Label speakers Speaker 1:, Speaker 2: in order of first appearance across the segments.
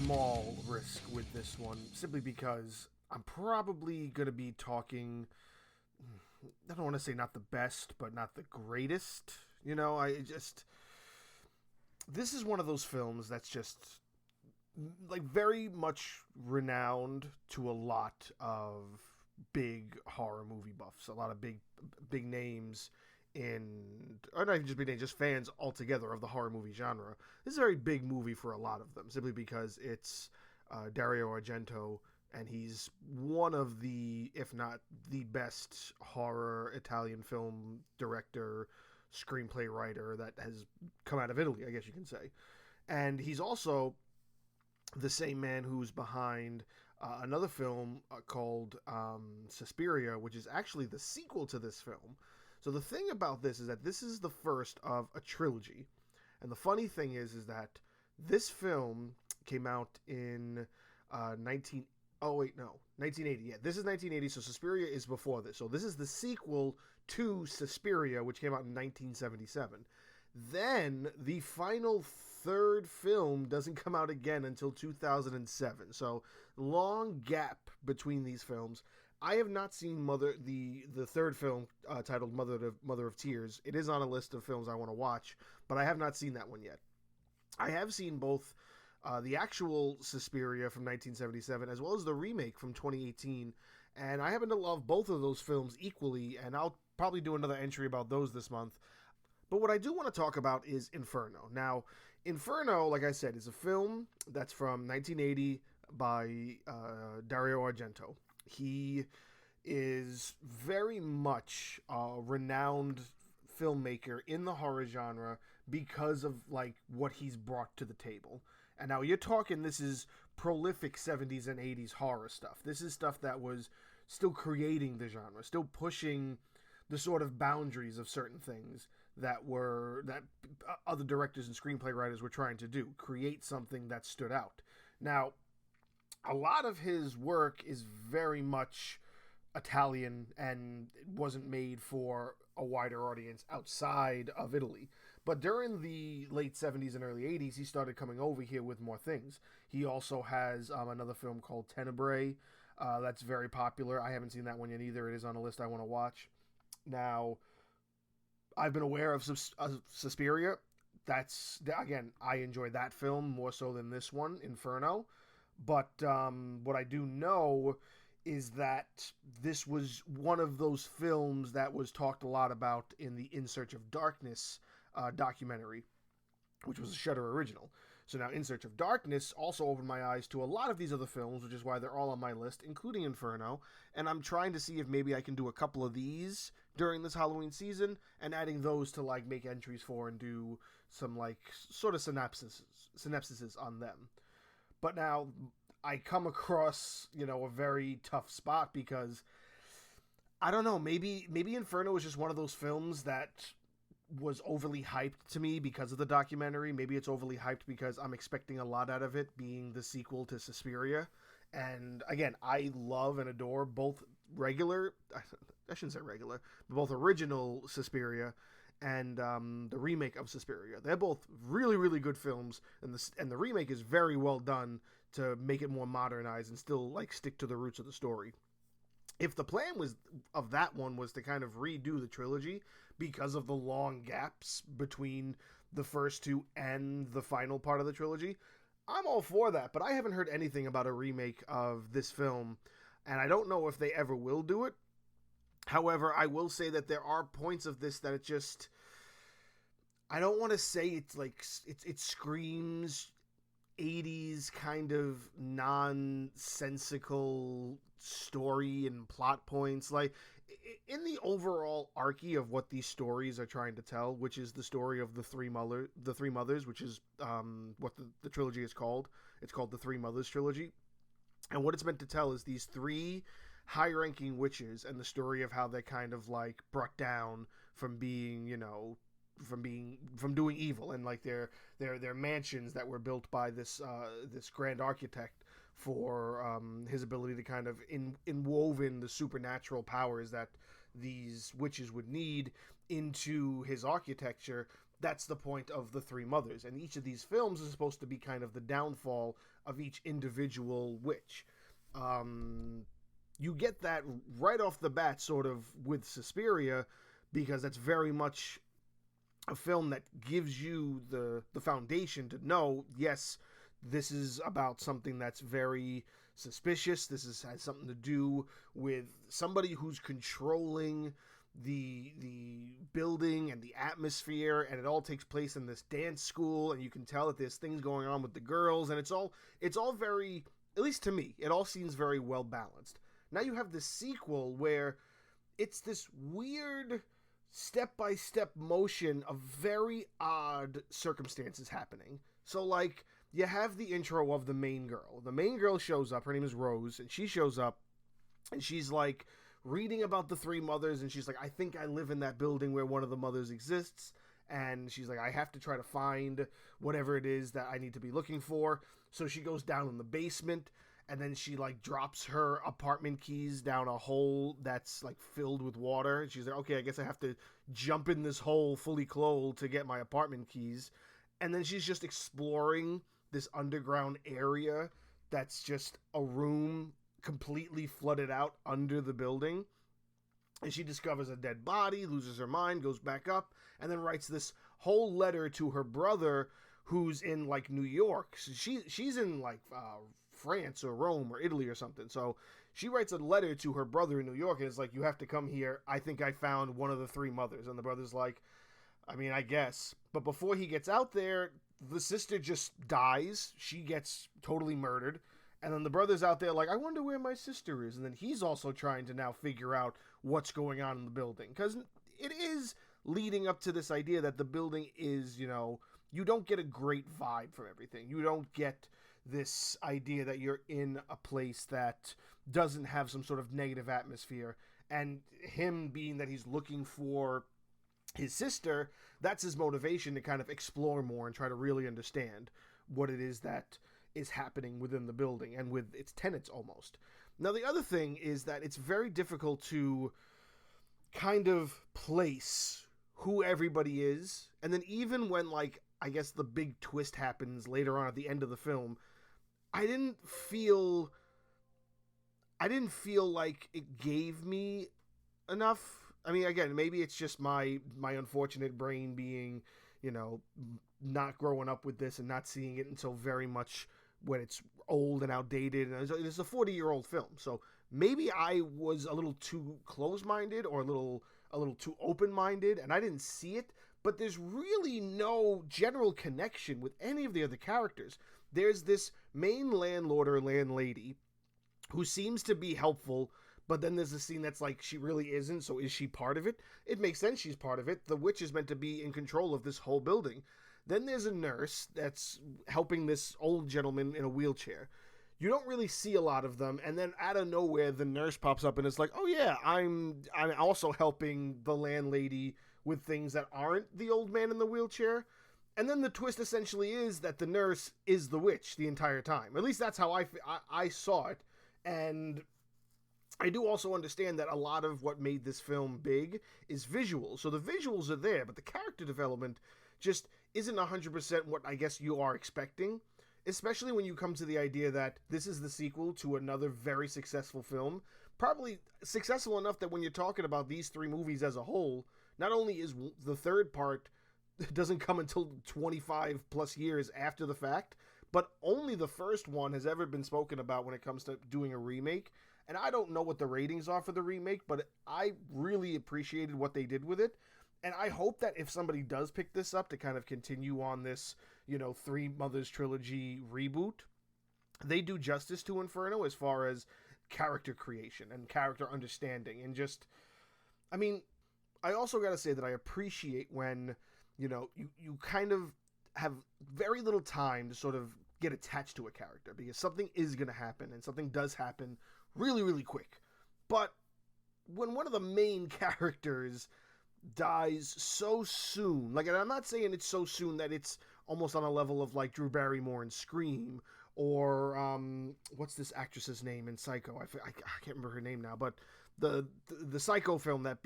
Speaker 1: small risk with this one, simply because I'm probably going to be talking. I don't want to say not the best, but not the greatest. I just. This is one of those films that's just like very much renowned to a lot of big horror movie buffs, a lot of big names or not even just big names, just fans altogether of the horror movie genre. This is a very big movie for a lot of them, simply because it's Dario Argento, and he's one of the, if not the best horror Italian film director, screenplay writer that has come out of Italy, I guess you can say. And he's also the same man who's behind another film called Susperia, which is actually the sequel to this film. So the thing about this is that this is the first of a trilogy. And the funny thing is that this film came out in 1980. Yeah, this is 1980, so Susperia is before this. So this is the sequel to Susperia, which came out in 1977. Then the final third film doesn't come out again until 2007. So long gap between these films. I have not seen the third film titled Mother of Tears. It is on a list of films I want to watch, but I have not seen that one yet. I have seen both the actual Suspiria from 1977 as well as the remake from 2018, and I happen to love both of those films equally, and I'll probably do another entry about those this month. But what I do want to talk about is Inferno. Now, Inferno, like I said, is a film that's from 1980 by Dario Argento. He is very much a renowned filmmaker in the horror genre because of like what he's brought to the table. And now you're talking, this is prolific 70s and 80s horror stuff. This is stuff that was still creating the genre, still pushing the sort of boundaries of certain things that other directors and screenplay writers were trying to do, create something that stood out. Now, a lot of his work is very much Italian and it wasn't made for a wider audience outside of Italy. But during the late 70s and early 80s, he started coming over here with more things. He also has another film called Tenebrae that's very popular. I haven't seen that one yet either. It is on a list I want to watch. Now, I've been aware of Suspiria. Again, I enjoy that film more so than this one, Inferno. But what I do know is that this was one of those films that was talked a lot about in the In Search of Darkness documentary, which was a Shudder original. So now In Search of Darkness also opened my eyes to a lot of these other films, which is why they're all on my list, including Inferno, and I'm trying to see if maybe I can do a couple of these during this Halloween season, and adding those to like make entries for and do some like sort of synopsises on them. But now I come across, a very tough spot because I don't know, maybe Inferno is just one of those films that was overly hyped to me because of the documentary. Maybe it's overly hyped because I'm expecting a lot out of it, being the sequel to Suspiria. And again, I love and adore both I shouldn't say regular, but both original Suspiria and the remake of Suspiria. They're both really, really good films, and the remake is very well done to make it more modernized and still like stick to the roots of the story. If the plan of that one was to kind of redo the trilogy because of the long gaps between the first two and the final part of the trilogy, I'm all for that, but I haven't heard anything about a remake of this film, and I don't know if they ever will do it. However, I will say that there are points of this that it just, I don't want to say it's like it screams 80s kind of nonsensical story and plot points. Like, in the overall archy of what these stories are trying to tell, which is the story of the Three Mothers, which is what the trilogy is called. It's called the Three Mothers Trilogy. And what it's meant to tell is these three high-ranking witches and the story of how they kind of like brought down from being, from doing evil, and like their mansions that were built by this grand architect for his ability to kind of inwoven the supernatural powers that these witches would need into his architecture. That's the point of the Three Mothers, and each of these films is supposed to be kind of the downfall of each individual witch. You get that right off the bat, sort of, with Susperia, because that's very much a film that gives you the foundation to know, yes, this is about something that's very suspicious. Has something to do with somebody who's controlling the building and the atmosphere, and it all takes place in this dance school, and you can tell that there's things going on with the girls, and it's all very, at least to me, it all seems very well balanced. Now you have this sequel where it's this weird step-by-step motion of very odd circumstances happening. So, like, you have the intro of the main girl. The main girl shows up, her name is Rose, and she shows up, and she's, like, reading about the three mothers, and she's like, I think I live in that building where one of the mothers exists, and she's like, I have to try to find whatever it is that I need to be looking for. So she goes down in the basement, and then she, like, drops her apartment keys down a hole that's, like, filled with water. And she's like, okay, I guess I have to jump in this hole fully clothed to get my apartment keys. And then she's just exploring this underground area that's just a room completely flooded out under the building. And she discovers a dead body, loses her mind, goes back up, and then writes this whole letter to her brother, who's in, like, New York. So she's in, like, France or Rome or Italy or something. So she writes a letter to her brother in New York, and it's like, you have to come here. I think I found one of the three mothers. And the brother's like, I mean, I guess. But before he gets out there, the sister just dies. She gets totally murdered. And then the brother's out there like, I wonder where my sister is. And then he's also trying to now figure out what's going on in the building. Because it is leading up to this idea that the building is, you know, you don't get a great vibe from everything. You don't get this idea that you're in a place that doesn't have some sort of negative atmosphere. And him being that he's looking for his sister, that's his motivation to kind of explore more and try to really understand what it is that is happening within the building and with its tenants almost. Now, the other thing is that it's very difficult to kind of place who everybody is. And then even when, like, I guess the big twist happens later on at the end of the film, I didn't feel like it gave me enough. I mean, again, maybe it's just my unfortunate brain being, you know, not growing up with this and not seeing it until very much when it's old and outdated. And it's a 40-year-old film, so maybe I was a little too close-minded or a little too open-minded, and I didn't see it. But there's really no general connection with any of the other characters. There's this main landlord or landlady who seems to be helpful, but then there's a scene that's like, she really isn't, so is she part of it? It makes sense she's part of it. The witch is meant to be in control of this whole building. Then there's a nurse that's helping this old gentleman in a wheelchair. You don't really see a lot of them, and then out of nowhere, the nurse pops up and it's like, oh yeah, I'm also helping the landlady with things that aren't the old man in the wheelchair. And then the twist essentially is that the nurse is the witch the entire time. At least that's how I saw it. And I do also understand that a lot of what made this film big is visuals. So the visuals are there, but the character development just isn't 100% what I guess you are expecting. Especially when you come to the idea that this is the sequel to another very successful film. Probably successful enough that when you're talking about these three movies as a whole, not only is the third part doesn't come until 25 plus years after the fact, but only the first one has ever been spoken about when it comes to doing a remake. And I don't know what the ratings are for the remake, but I really appreciated what they did with it. And I hope that if somebody does pick this up to kind of continue on this, you know, Three Mothers Trilogy reboot, they do justice to Inferno as far as character creation and character understanding. And just, I mean, I also got to say that I appreciate when, you know, you kind of have very little time to sort of get attached to a character, because something is going to happen, and something does happen really, really quick. But when one of the main characters dies so soon, like, and I'm not saying it's so soon that it's almost on a level of like Drew Barrymore in Scream, or what's this actress's name in Psycho? I can't remember her name now, but the Psycho film that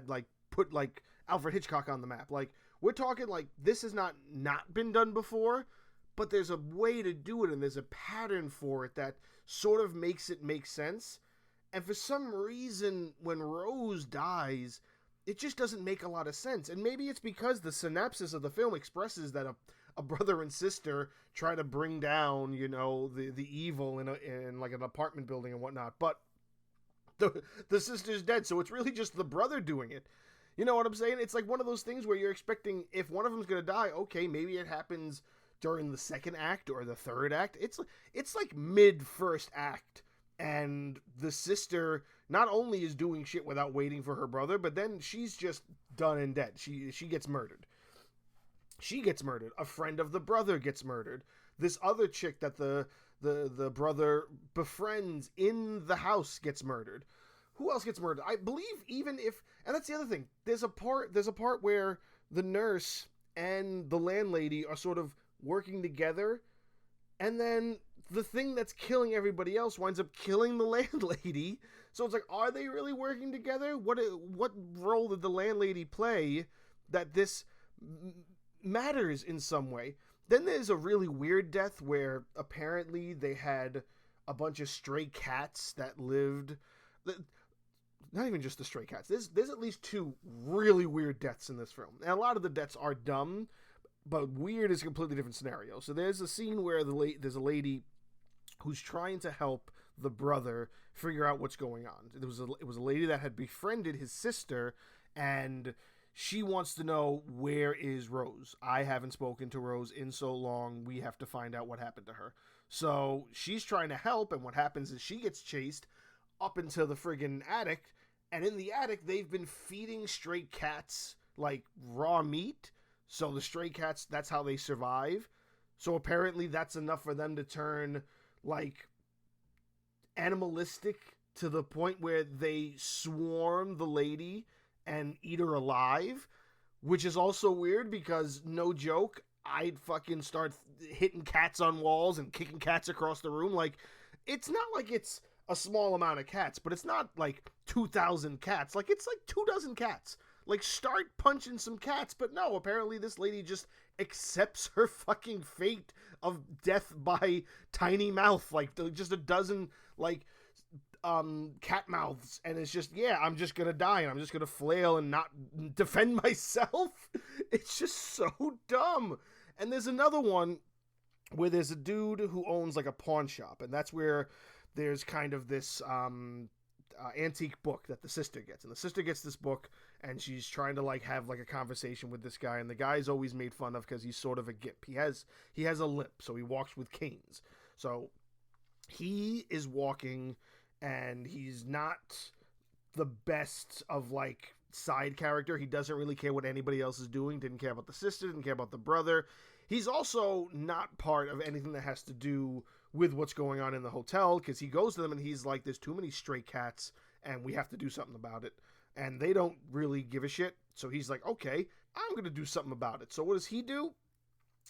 Speaker 1: like put like Alfred Hitchcock on the map. Like, we're talking like this has not been done before, but there's a way to do it, and there's a pattern for it that sort of makes it make sense. And for some reason, when Rose dies, it just doesn't make a lot of sense. And maybe it's because the synopsis of the film expresses that a brother and sister try to bring down, the evil in like an apartment building and whatnot. But the sister's dead, so it's really just the brother doing it. You know what I'm saying? It's like one of those things where you're expecting, if one of them's going to die, okay, maybe it happens during the second act or the third act. It's like mid-first act. And the sister not only is doing shit without waiting for her brother, but then she's just done and dead. She gets murdered. She gets murdered. A friend of the brother gets murdered. This other chick that the brother befriends in the house gets murdered. Who else gets murdered? I believe and that's the other thing. There's a part where the nurse and the landlady are sort of working together, and then the thing that's killing everybody else winds up killing the landlady. So it's like, are they really working together? What role did the landlady play that this matters in some way? Then there's a really weird death where apparently they had a bunch of stray cats that lived. Not even just the stray cats. There's at least 2 really weird deaths in this film. And a lot of the deaths are dumb, but weird is a completely different scenario. So there's a scene where there's a lady who's trying to help the brother figure out what's going on. It was a lady that had befriended his sister, and she wants to know, where is Rose? I haven't spoken to Rose in so long. We have to find out what happened to her. So she's trying to help, and what happens is she gets chased up into the friggin' attic, and in the attic they've been feeding stray cats like raw meat. So the stray cats, that's how they survive. So apparently that's enough for them to turn like animalistic to the point where they swarm the lady and eat her alive, which is also weird because, no joke, I'd fucking start hitting cats on walls and kicking cats across the room. Like, it's not like it's a small amount of cats, but it's not like 2,000 cats. Like, it's like 24 cats. Like, start punching some cats. But no, apparently this lady just accepts her fucking fate of death by tiny mouth. Like, just a dozen, like, cat mouths. And it's just, yeah, I'm just gonna die, and I'm just gonna flail and not defend myself. It's just so dumb. And there's another one where there's a dude who owns, like, a pawn shop. And that's where there's kind of this, antique book that the sister gets, and the sister gets this book, and she's trying to like have like a conversation with this guy, and the guy's always made fun of because he's sort of a gimp. He has a limp, so he walks with canes. So he is walking, and he's not the best of like side character. He doesn't really care what anybody else is doing. Didn't care about the sister, didn't care about the brother. He's also not part of anything that has to do with what's going on in the hotel, because he goes to them and he's like, there's too many stray cats and we have to do something about it. And they don't really give a shit. So he's like, okay, I'm going to do something about it. So what does he do?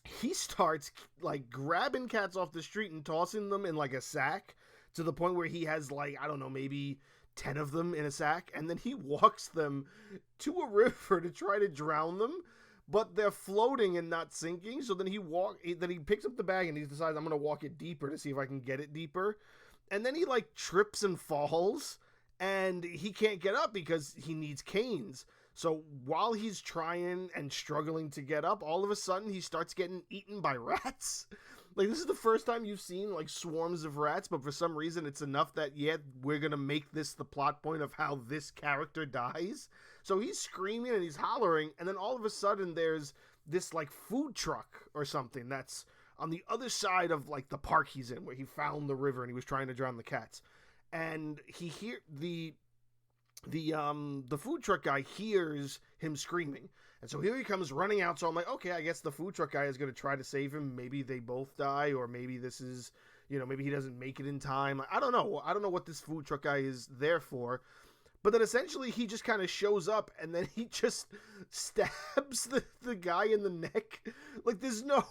Speaker 1: He starts like grabbing cats off the street and tossing them in like a sack, to the point where he has like, I don't know, maybe 10 of them in a sack. And then he walks them to a river to try to drown them. But they're floating and not sinking. So then he picks up the bag and he decides, I'm going to walk it deeper to see if I can get it deeper. And then he like trips and falls, and he can't get up because he needs canes. So while he's trying and struggling to get up, all of a sudden he starts getting eaten by rats. Like, this is the first time you've seen like swarms of rats, but for some reason it's enough that, yeah, we're going to make this the plot point of how this character dies. So he's screaming and he's hollering, and then all of a sudden there's this like food truck or something that's on the other side of like the park he's in, where he found the river and he was trying to drown the cats. And the food truck guy hears him screaming. And so here he comes running out. So I'm like, okay, I guess the food truck guy is going to try to save him. Maybe they both die, or maybe this is, maybe he doesn't make it in time. I don't know. I don't know what this food truck guy is there for. But then essentially he just kind of shows up, and then he just stabs the guy in the neck. Like, there's no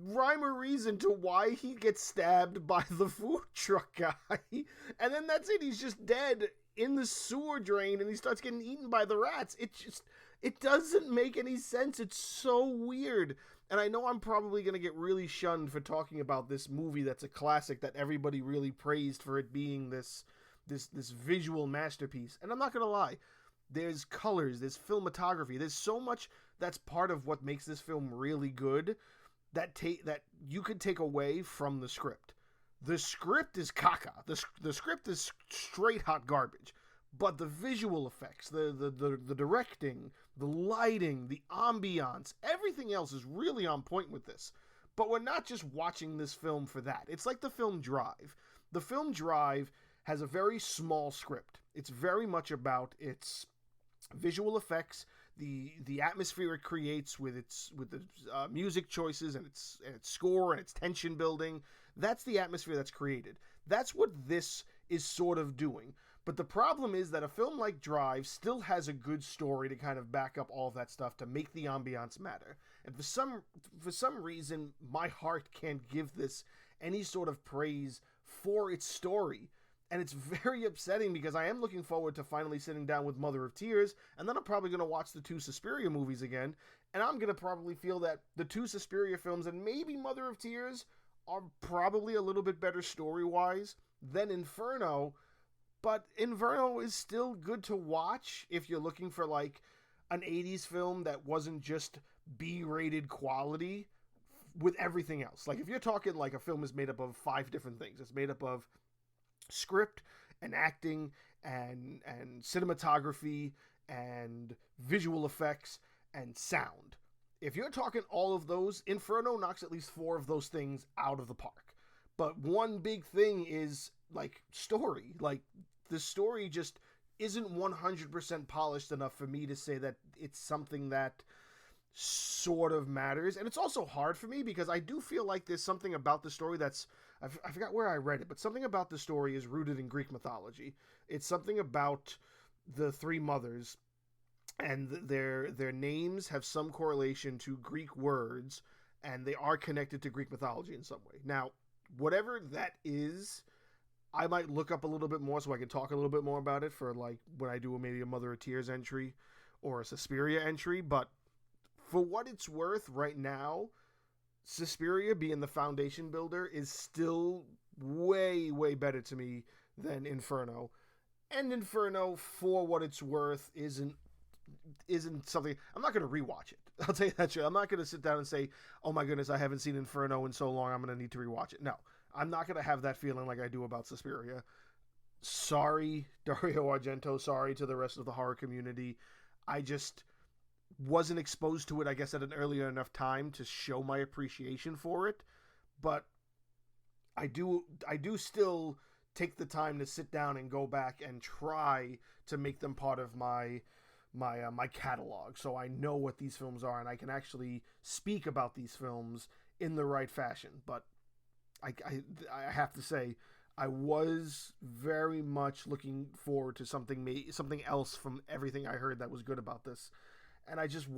Speaker 1: rhyme or reason to why he gets stabbed by the food truck guy. And then that's it. He's just dead in the sewer drain, and he starts getting eaten by the rats. It doesn't make any sense. It's so weird. And I know I'm probably going to get really shunned for talking about this movie that's a classic that everybody really praised for it being this visual masterpiece. And I'm not going to lie. There's colors, there's filmography, there's so much that's part of what makes this film really good that you could take away from the script. The script is caca. The script is straight hot garbage. But the visual effects, the directing, the lighting, the ambiance, everything else is really on point with this. But we're not just watching this film for that. It's like the film Drive. The film Drive has a very small script. It's very much about its visual effects, the atmosphere it creates with the music choices and its score and its tension building. That's the atmosphere that's created. That's what this is sort of doing. But the problem is that a film like Drive still has a good story to kind of back up all of that stuff to make the ambiance matter. And for some reason, my heart can't give this any sort of praise for its story. And it's very upsetting because I am looking forward to finally sitting down with Mother of Tears, and then I'm probably going to watch the 2 Susperia movies again, and I'm going to probably feel that the 2 Susperia films and maybe Mother of Tears are probably a little bit better story-wise than Inferno. But Inferno is still good to watch if you're looking for like an 80s film that wasn't just B-rated quality with everything else. Like if you're talking like a film is made up of 5 different things. It's made up of script and acting and cinematography and visual effects and sound. If you're talking all of those, Inferno knocks at least 4 of those things out of the park. But one big thing is like story. Like the story just isn't 100% polished enough for me to say that it's something that sort of matters. And it's also hard for me because I do feel like there's something about the story that's, I forgot where I read it, but something about the story is rooted in Greek mythology. It's something about the 3 mothers, and their names have some correlation to Greek words, and they are connected to Greek mythology in some way. Now, whatever that is, I might look up a little bit more so I can talk a little bit more about it for like when I do maybe a Mother of Tears entry or a Susperia entry. But for what it's worth right now, Susperia being the foundation builder is still way, way better to me than Inferno. And Inferno, for what it's worth, isn't something... I'm not going to rewatch it. I'll tell you that shit. I'm not going to sit down and say, oh my goodness, I haven't seen Inferno in so long, I'm going to need to rewatch it. No. I'm not going to have that feeling like I do about Susperia. Sorry, Dario Argento. Sorry to the rest of the horror community. I just wasn't exposed to it, I guess, at an earlier enough time to show my appreciation for it. But I do still take the time to sit down and go back and try to make them part of my catalog, so I know what these films are and I can actually speak about these films in the right fashion. But I have to say, I was very much looking forward to something else from everything I heard that was good about this, and I don't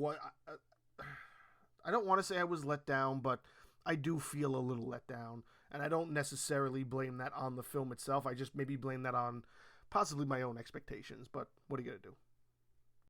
Speaker 1: want to say I was let down, but I do feel a little let down, and I don't necessarily blame that on the film itself. I just maybe blame that on possibly my own expectations. But what are you gonna do?